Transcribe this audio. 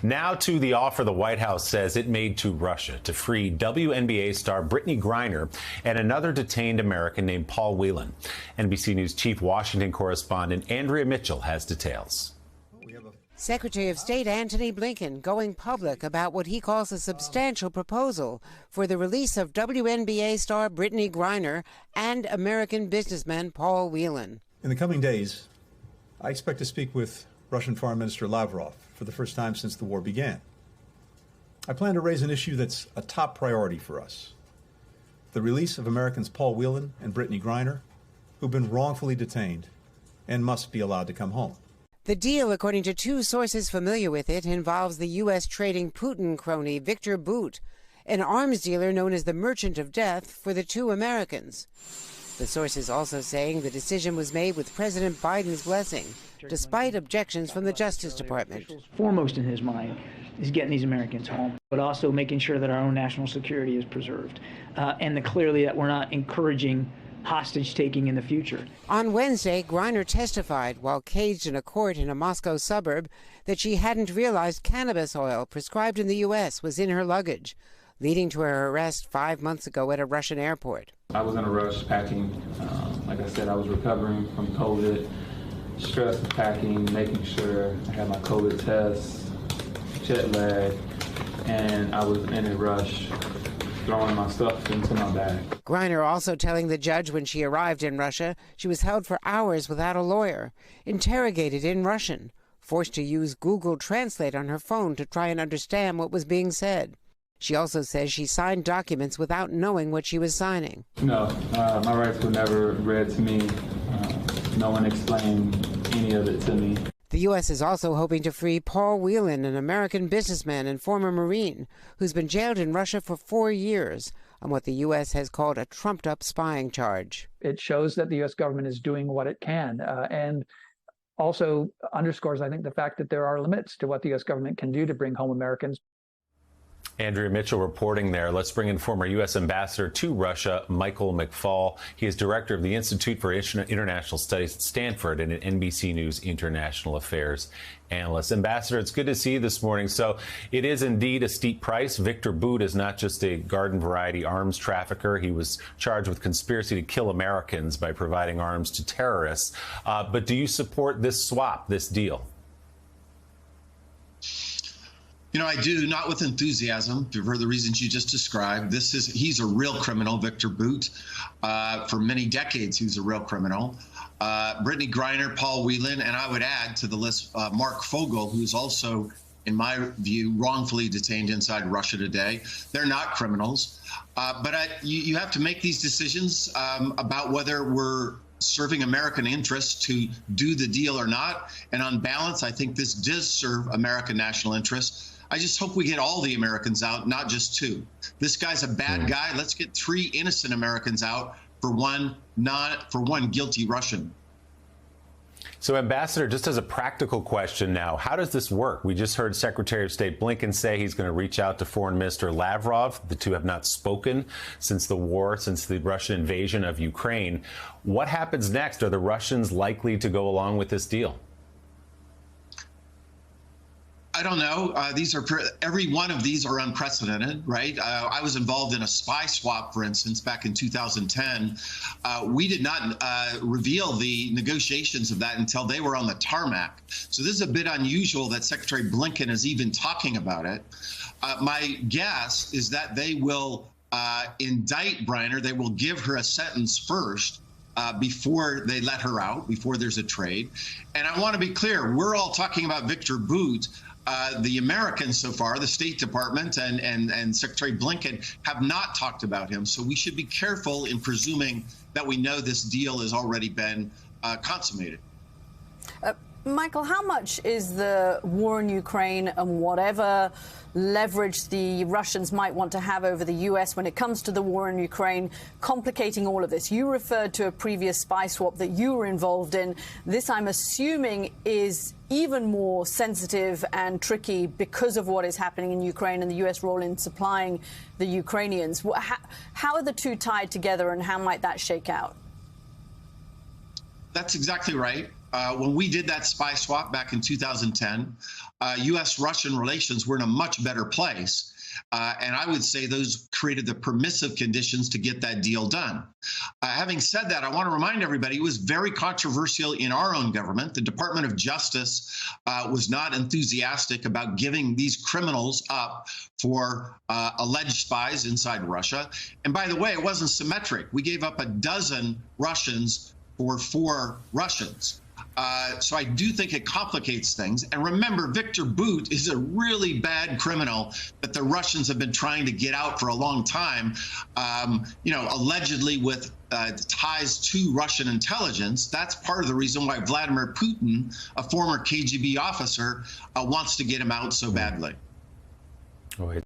Now to the offer the White House says it made to Russia to free WNBA star Brittney Griner and another detained American named Paul Whelan. NBC News chief Washington correspondent Andrea Mitchell has details. Secretary of State Antony Blinken going public about what he calls a substantial proposal for the release of WNBA star Brittney Griner and American businessman Paul Whelan. In the coming days, I expect to speak with Russian Foreign Minister Lavrov for the first time since the war began. I plan to raise an issue that's a top priority for us: the release of Americans Paul Whelan and Brittney Griner, who've been wrongfully detained and must be allowed to come home. The deal, according to two sources familiar with it, involves the U.S. trading Putin crony Viktor Bout, an arms dealer known as the Merchant of Death for the two Americans. The sources also saying the decision was made with President Biden's blessing, despite objections from the Justice Department. Foremost in his mind is getting these Americans home, but also making sure that our own national security is preserved, and clearly that we're not encouraging hostage-taking in the future. On Wednesday, Griner testified while caged in a court in a Moscow suburb that she hadn't realized cannabis oil prescribed in the U.S. was in her luggage, leading to her arrest 5 months ago at a Russian airport. I was in a rush packing. Like I said, I was recovering from COVID, stress of packing, making sure I had my COVID tests, jet lag, and I was in a rush, throwing my stuff into my bag. Griner also telling the judge when she arrived in Russia she was held for hours without a lawyer, interrogated in Russian, forced to use Google Translate on her phone to try and understand what was being said. She also says she signed documents without knowing what she was signing. No, my rights were never read to me. No one explained any of it to me. The U.S. is also hoping to free Paul Whelan, an American businessman and former Marine, who's been jailed in Russia for 4 years on what the U.S. has called a trumped-up spying charge. It shows that the U.S. government is doing what it can, and also underscores, I think, the fact that there are limits to what the U.S. government can do to bring home Americans. Andrea Mitchell reporting there. Let's bring in former U.S. Ambassador to Russia, Michael McFaul. He is director of the Institute for International Studies at Stanford and an NBC News international affairs analyst. Ambassador, it's good to see you this morning. So it is indeed a steep price. Viktor Bout is not just a garden variety arms trafficker. He was charged with conspiracy to kill Americans by providing arms to terrorists. But do you support this swap, this deal? You know, I do, not with enthusiasm, for the reasons you just described. He's a real criminal, Viktor Bout. For many decades, he was a real criminal. Brittney Griner, Paul Whelan, and I would add to the list Mark Fogel, who's also, in my view, wrongfully detained inside Russia today. They're not criminals. But you have to make these decisions about whether we're serving American interests to do the deal or not. And on balance, I think this does serve American national interests. I just hope we get all the Americans out, not just two. This guy's a bad guy. Let's get 3 innocent Americans out for one guilty Russian. So, Ambassador, just as a practical question now, how does this work? We just heard Secretary of State Blinken say he's going to reach out to Foreign Minister Lavrov. The two have not spoken since the war, since the Russian invasion of Ukraine. What happens next? Are the Russians likely to go along with this deal? I don't know. Every one of these are unprecedented, right? I was involved in a spy swap, for instance, back in 2010. We did not reveal the negotiations of that until they were on the tarmac. So this is a bit unusual that Secretary Blinken is even talking about it. My guess is that they will indict Griner. They will give her a sentence first. Before they let her out, before there's a trade. And I want to be clear, we're all talking about Viktor Bout. The Americans so far, the State Department and Secretary Blinken have not talked about him. So we should be careful in presuming that we know this deal has already been consummated. Michael, how much is the war in Ukraine and whatever leverage the Russians might want to have over the U.S. when it comes to the war in Ukraine complicating all of this? You referred to a previous spy swap that you were involved in. This, I'm assuming, is even more sensitive and tricky because of what is happening in Ukraine and the U.S. role in supplying the Ukrainians. How are the two tied together and how might that shake out? That's exactly right. when we did that spy swap back in 2010, U.S.-Russian relations were in a much better place. And I would say those created the permissive conditions to get that deal done. Having said that, I want to remind everybody it was very controversial in our own government. The Department of Justice was not enthusiastic about giving these criminals up for alleged spies inside Russia. And by the way, it wasn't symmetric. We gave up a dozen Russians for 4 Russians. So I do think it complicates things. And remember, Viktor Bout is a really bad criminal that the Russians have been trying to get out for a long time, allegedly with ties to Russian intelligence. That's part of the reason why Vladimir Putin, a former KGB officer, wants to get him out so badly. Oh, wait.